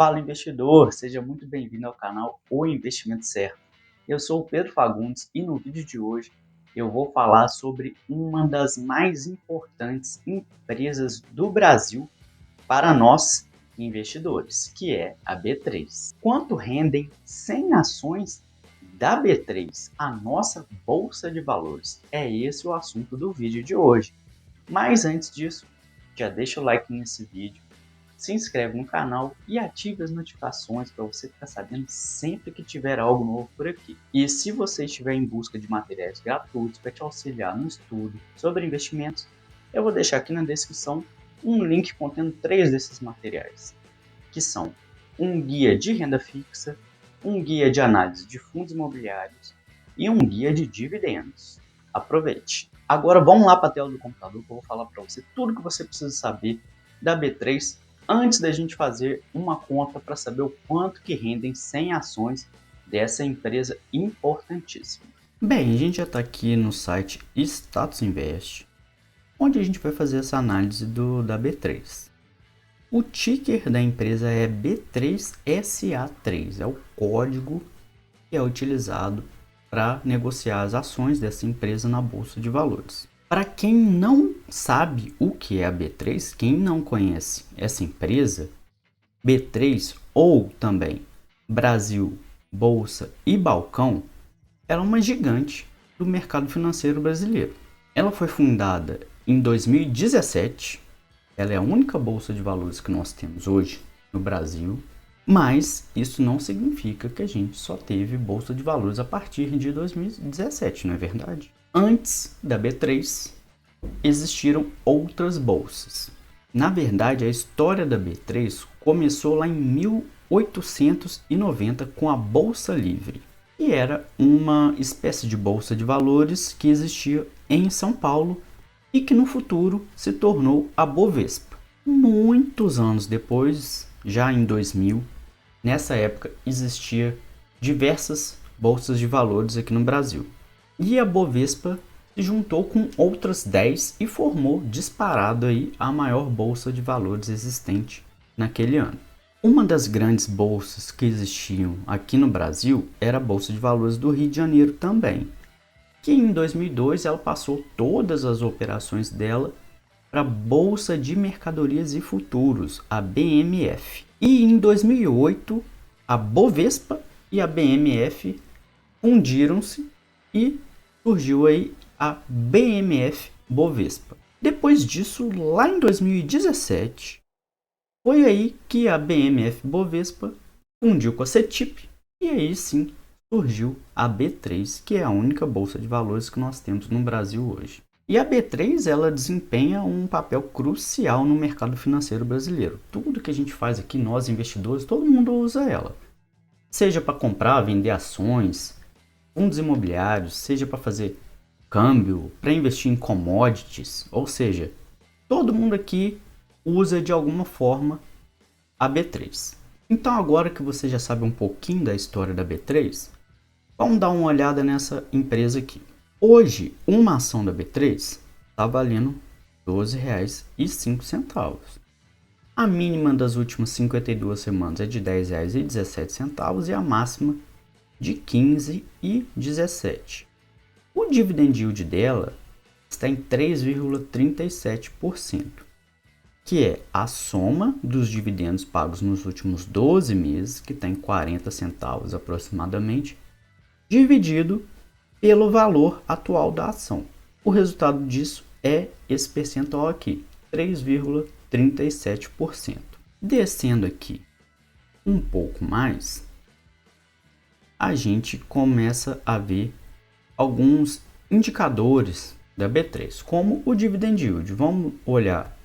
Fala investidor, seja muito bem-vindo ao canal O Investimento Certo. Eu sou o Pedro Fagundes e no vídeo de hoje eu vou falar sobre uma das mais importantes empresas do Brasil para nós investidores, que é a B3. Quanto rendem 100 ações da B3, a nossa bolsa de valores? É esse o assunto do vídeo de hoje. Mas antes disso, já deixa o like nesse vídeo, se inscreve no canal e ative as notificações para você ficar sabendo sempre que tiver algo novo por aqui. E se você estiver em busca de materiais gratuitos para te auxiliar no estudo sobre investimentos, eu vou deixar aqui na descrição um link contendo 3 desses materiais, que são um guia de renda fixa, um guia de análise de fundos imobiliários e um guia de dividendos. Aproveite! Agora vamos lá para a tela do computador que eu vou falar para você tudo que você precisa saber da B3 antes da gente fazer uma conta para saber o quanto que rendem 100 ações dessa empresa importantíssima. Bem, a gente já está aqui no site Status Invest, onde a gente vai fazer essa análise da B3. O ticker da empresa é B3SA3, é o código que é utilizado para negociar as ações dessa empresa na Bolsa de Valores. Para quem não sabe o que é a B3, quem não conhece essa empresa, B3 ou também Brasil, Bolsa e Balcão, ela é uma gigante do mercado financeiro brasileiro. Ela foi fundada em 2017, ela é a única bolsa de valores que nós temos hoje no Brasil, mas isso não significa que a gente só teve bolsa de valores a partir de 2017, não é verdade? Antes da B3, existiram outras bolsas. Na verdade, a história da B3 começou lá em 1890 com a Bolsa Livre, que era uma espécie de bolsa de valores que existia em São Paulo e que no futuro se tornou a Bovespa. Muitos anos depois, já em 2000, nessa época existia diversas bolsas de valores aqui no Brasil. E a Bovespa se juntou com outras 10 e formou disparado aí a maior bolsa de valores existente naquele ano. Uma das grandes bolsas que existiam aqui no Brasil era a Bolsa de Valores do Rio de Janeiro também, que em 2002 ela passou todas as operações dela para a Bolsa de Mercadorias e Futuros, a BMF. E em 2008 a Bovespa e a BMF fundiram-se e surgiu aí a BMF Bovespa. Depois disso, lá em 2017, foi aí que a BMF Bovespa fundiu com a CETIP e aí sim surgiu a B3, que é a única bolsa de valores que nós temos no Brasil hoje. E a B3 ela desempenha um papel crucial no mercado financeiro brasileiro. Tudo que a gente faz aqui, nós investidores, todo mundo usa ela. Seja para comprar, vender ações, fundos imobiliários, seja para fazer câmbio, para investir em commodities, ou seja, todo mundo aqui usa de alguma forma a B3. Então agora que você já sabe um pouquinho da história da B3, vamos dar uma olhada nessa empresa aqui. Hoje, uma ação da B3 está valendo R$ 12,05. A mínima das últimas 52 semanas é de R$ 10,17 e a máxima de R$ 15,17. O dividend yield dela está em 3,37%, que é a soma dos dividendos pagos nos últimos 12 meses, que está em 40 centavos aproximadamente, dividido pelo valor atual da ação. O resultado disso é esse percentual aqui, 3,37%. Descendo aqui um pouco mais, a gente começa a ver alguns indicadores da B3, como o dividend yield. Vamos olhar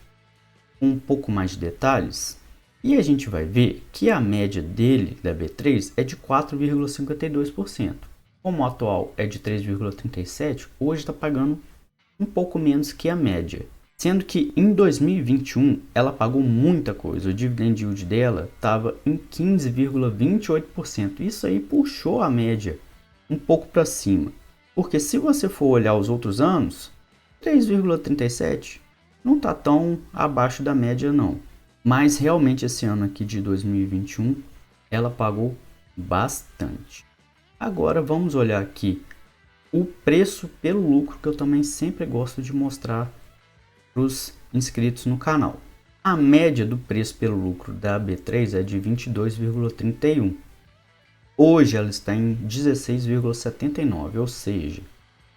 um pouco mais de detalhes e a gente vai ver que a média dele da B3 é de 4,52%. Como o atual é de 3,37%, hoje está pagando um pouco menos que a média. Sendo que em 2021 ela pagou muita coisa, o dividend yield dela estava em 15,28%. Isso aí puxou a média um pouco para cima. Porque se você for olhar os outros anos, 3,37 não está tão abaixo da média não. Mas realmente esse ano aqui de 2021 ela pagou bastante. Agora vamos olhar aqui o preço pelo lucro, que eu também sempre gosto de mostrar para os inscritos no canal. A média do preço pelo lucro da B3 é de 22,31. Hoje ela está em 16,79, ou seja,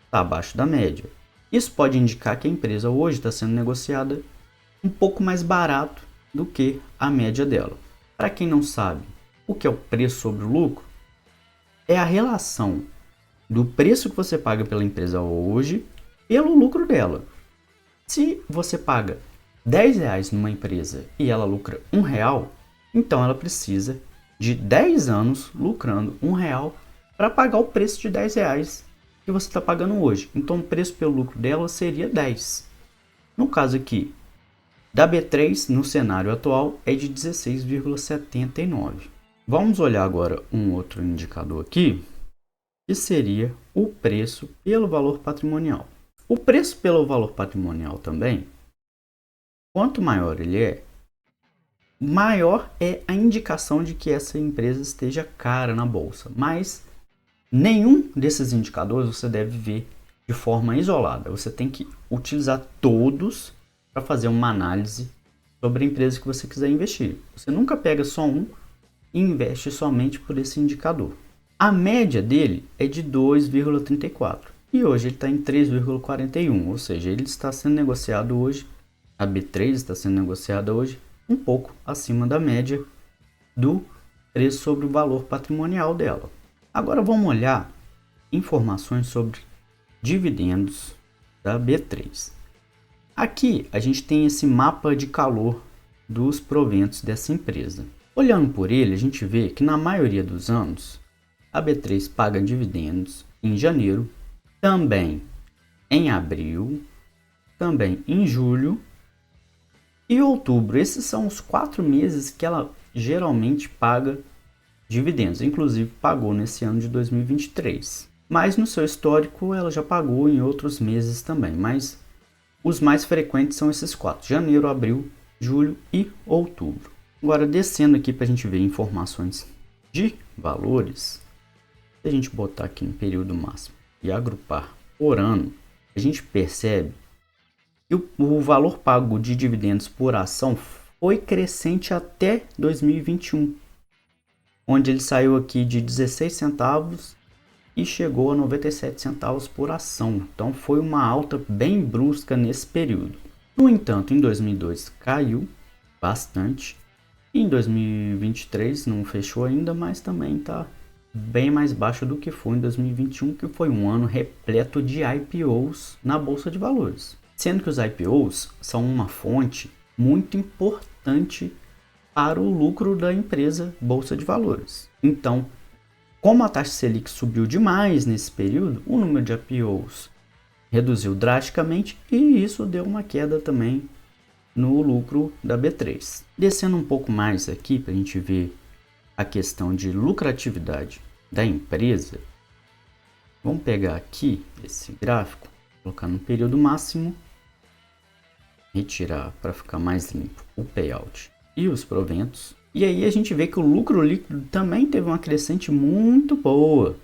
está abaixo da média. Isso pode indicar que a empresa hoje está sendo negociada um pouco mais barato do que a média dela. Para quem não sabe o que é o preço sobre o lucro, é a relação do preço que você paga pela empresa hoje pelo lucro dela. Se você paga R$10 numa empresa e ela lucra R$1, então ela precisa de 10 anos lucrando R$1 para pagar o preço de R$10 que você está pagando hoje. Então o preço pelo lucro dela seria 10. No caso aqui da B3, no cenário atual, é de 16,79. Vamos olhar agora um outro indicador aqui, que seria o preço pelo valor patrimonial. O preço pelo valor patrimonial também, quanto maior ele é, maior é a indicação de que essa empresa esteja cara na bolsa. Mas nenhum desses indicadores você deve ver de forma isolada. Você tem que utilizar todos para fazer uma análise sobre a empresa que você quiser investir. Você nunca pega só um e investe somente por esse indicador. A média dele é de 2,34 e hoje ele está em 3,41, ou seja, ele está sendo negociado hoje, a B3 está sendo negociada hoje um pouco acima da média do preço sobre o valor patrimonial dela. Agora vamos olhar informações sobre dividendos da B3. Aqui a gente tem esse mapa de calor dos proventos dessa empresa. Olhando por ele, a gente vê que na maioria dos anos a B3 paga dividendos em janeiro, também em abril, também em julho e outubro. Esses são os 4 meses que ela geralmente paga dividendos. Inclusive pagou nesse ano de 2023. Mas no seu histórico ela já pagou em outros meses também. Mas os mais frequentes são esses 4: janeiro, abril, julho e outubro. Agora descendo aqui para a gente ver informações de valores. Se a gente botar aqui no período máximo e agrupar por ano, a gente percebe que o valor pago de dividendos por ação foi crescente até 2021, onde ele saiu aqui de 16 centavos e chegou a 97 centavos por ação. Então foi uma alta bem brusca nesse período. No entanto, em 2002 caiu bastante. Em 2023 não fechou ainda, mas também está bem mais baixo do que foi em 2021, que foi um ano repleto de IPOs na Bolsa de Valores. Sendo que os IPOs são uma fonte muito importante para o lucro da empresa Bolsa de Valores. Então, como a taxa Selic subiu demais nesse período, o número de IPOs reduziu drasticamente e isso deu uma queda também no lucro da B3. Descendo um pouco mais aqui para a gente ver a questão de lucratividade da empresa, vamos pegar aqui esse gráfico, colocar no período máximo, retirar para ficar mais limpo o payout e os proventos. E aí a gente vê que o lucro líquido também teve uma crescente muito boa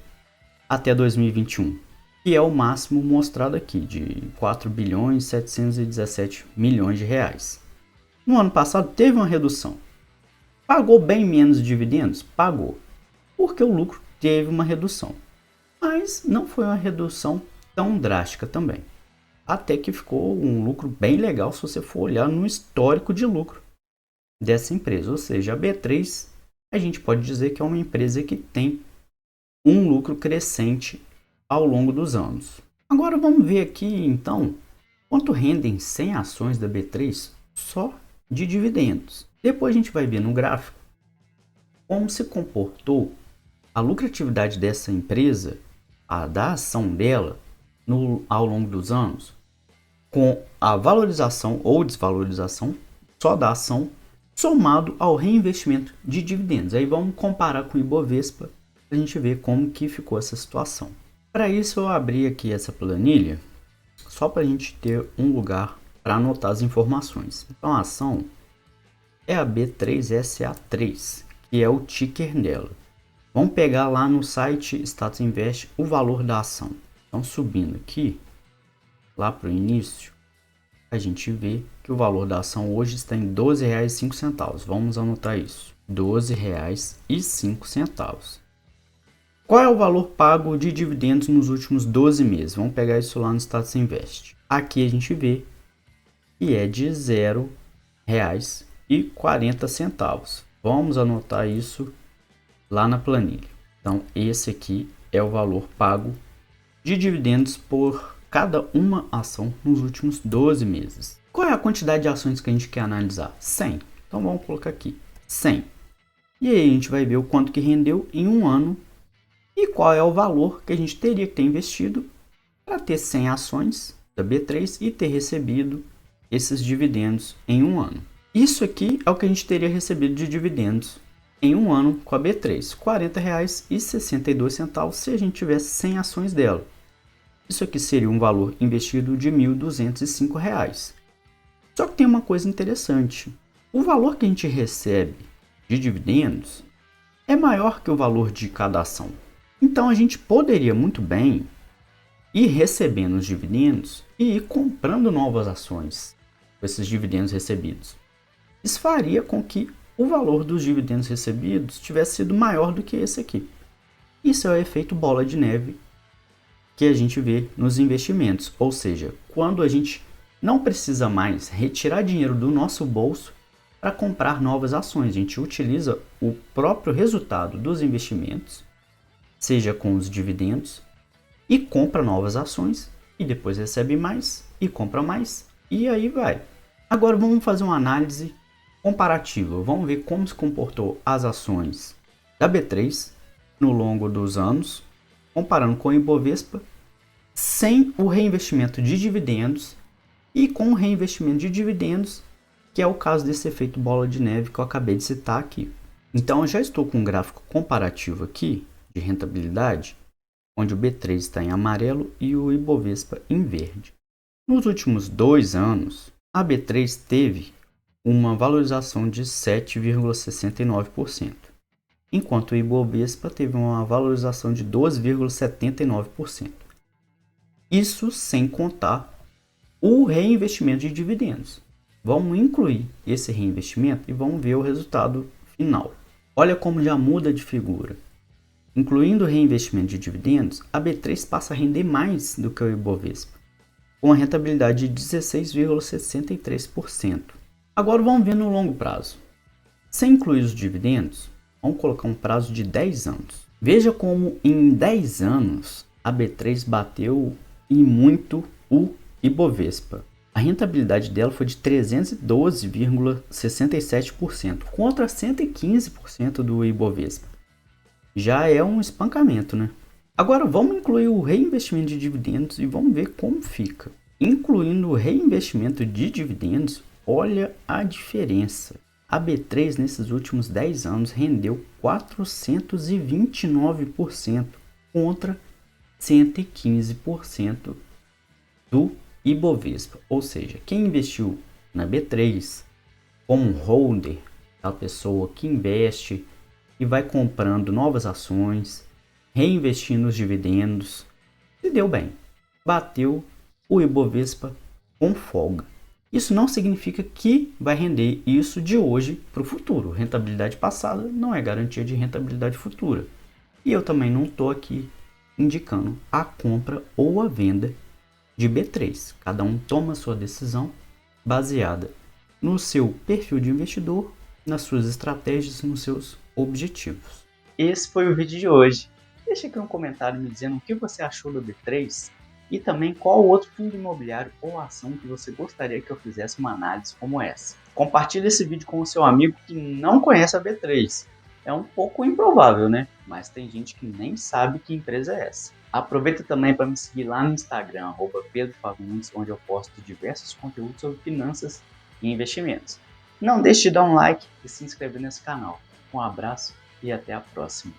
até 2021, que é o máximo mostrado aqui, de 4 bilhões 717 milhões de reais. No ano passado teve uma redução. Pagou bem menos dividendos? Pagou, porque o lucro teve uma redução. Mas não foi uma redução tão drástica também. Até que ficou um lucro bem legal se você for olhar no histórico de lucro dessa empresa. Ou seja, a B3 a gente pode dizer que é uma empresa que tem um lucro crescente ao longo dos anos. Agora vamos ver aqui então quanto rendem 100 ações da B3 só de dividendos. Depois a gente vai ver no gráfico como se comportou a lucratividade dessa empresa, da ação dela, ao longo dos anos, com a valorização ou desvalorização só da ação, somado ao reinvestimento de dividendos. Aí vamos comparar com o Ibovespa para a gente ver como que ficou essa situação. Para isso eu abri aqui essa planilha só para a gente ter um lugar para anotar as informações. Então a ação é a B3SA3, que é o ticker dela. Vamos pegar lá no site Status Invest o valor da ação. Então, subindo aqui, lá para o início, a gente vê que o valor da ação hoje está em R$ 12,05. Vamos anotar isso, R$ 12,05. Qual é o valor pago de dividendos nos últimos 12 meses? Vamos pegar isso lá no Status Invest. Aqui a gente vê que é de R$ 0,40. Vamos anotar isso lá na planilha. Então, esse aqui é o valor pago de dividendos por cada uma ação nos últimos 12 meses. Qual é a quantidade de ações que a gente quer analisar? 100. Então, vamos colocar aqui 100. E aí a gente vai ver o quanto que rendeu em um ano e qual é o valor que a gente teria que ter investido para ter 100 ações da B3 e ter recebido esses dividendos em um ano. Isso aqui é o que a gente teria recebido de dividendos em um ano com a B3, R$ 40,62 se a gente tivesse 100 ações dela. Isso aqui seria um valor investido de R$ 1.205. Só que tem uma coisa interessante. O valor que a gente recebe de dividendos é maior que o valor de cada ação. Então a gente poderia muito bem ir recebendo os dividendos e ir comprando novas ações com esses dividendos recebidos. Isso faria com que o valor dos dividendos recebidos tivesse sido maior do que esse aqui. Isso é o efeito bola de neve que a gente vê nos investimentos, ou seja, quando a gente não precisa mais retirar dinheiro do nosso bolso para comprar novas ações, a gente utiliza o próprio resultado dos investimentos, seja com os dividendos, e compra novas ações, e depois recebe mais, e compra mais, e aí vai. Agora vamos fazer uma análise comparativa, vamos ver como se comportou as ações da B3 no longo dos anos, comparando com o Ibovespa, sem o reinvestimento de dividendos e com o reinvestimento de dividendos, que é o caso desse efeito bola de neve que eu acabei de citar aqui. Então eu já estou com um gráfico comparativo aqui de rentabilidade, onde o B3 está em amarelo e o Ibovespa em verde. Nos últimos 2 anos, a B3 teve uma valorização de 7,69%, enquanto o Ibovespa teve uma valorização de 12,79%. Isso sem contar o reinvestimento de dividendos. Vamos incluir esse reinvestimento e vamos ver o resultado final. Olha como já muda de figura. Incluindo o reinvestimento de dividendos, a B3 passa a render mais do que o Ibovespa, com a rentabilidade de 16,63%. Agora vamos ver no longo prazo. Sem incluir os dividendos, vamos colocar um prazo de 10 anos. Veja como em 10 anos a B3 bateu e muito o Ibovespa. A rentabilidade dela foi de 312,67% contra 115% do Ibovespa. Já é um espancamento, né? Agora vamos incluir o reinvestimento de dividendos e vamos ver como fica. Incluindo o reinvestimento de dividendos, olha a diferença. A B3 nesses últimos 10 anos rendeu 429% contra 115% do Ibovespa. Ou seja, quem investiu na B3 como um holder, a pessoa que investe e vai comprando novas ações, reinvestindo os dividendos, se deu bem. Bateu o Ibovespa com folga. Isso não significa que vai render isso de hoje para o futuro. Rentabilidade passada não é garantia de rentabilidade futura. E eu também não estou aqui indicando a compra ou a venda de B3. Cada um toma a sua decisão baseada no seu perfil de investidor, nas suas estratégias e nos seus objetivos. Esse foi o vídeo de hoje. Deixa aqui um comentário me dizendo o que você achou do B3 e também qual outro fundo imobiliário ou ação que você gostaria que eu fizesse uma análise como essa. Compartilhe esse vídeo com o seu amigo que não conhece a B3. É um pouco improvável, né? Mas tem gente que nem sabe que empresa é essa. Aproveita também para me seguir lá no Instagram, @PedroFagundes, onde eu posto diversos conteúdos sobre finanças e investimentos. Não deixe de dar um like e se inscrever nesse canal. Um abraço e até a próxima.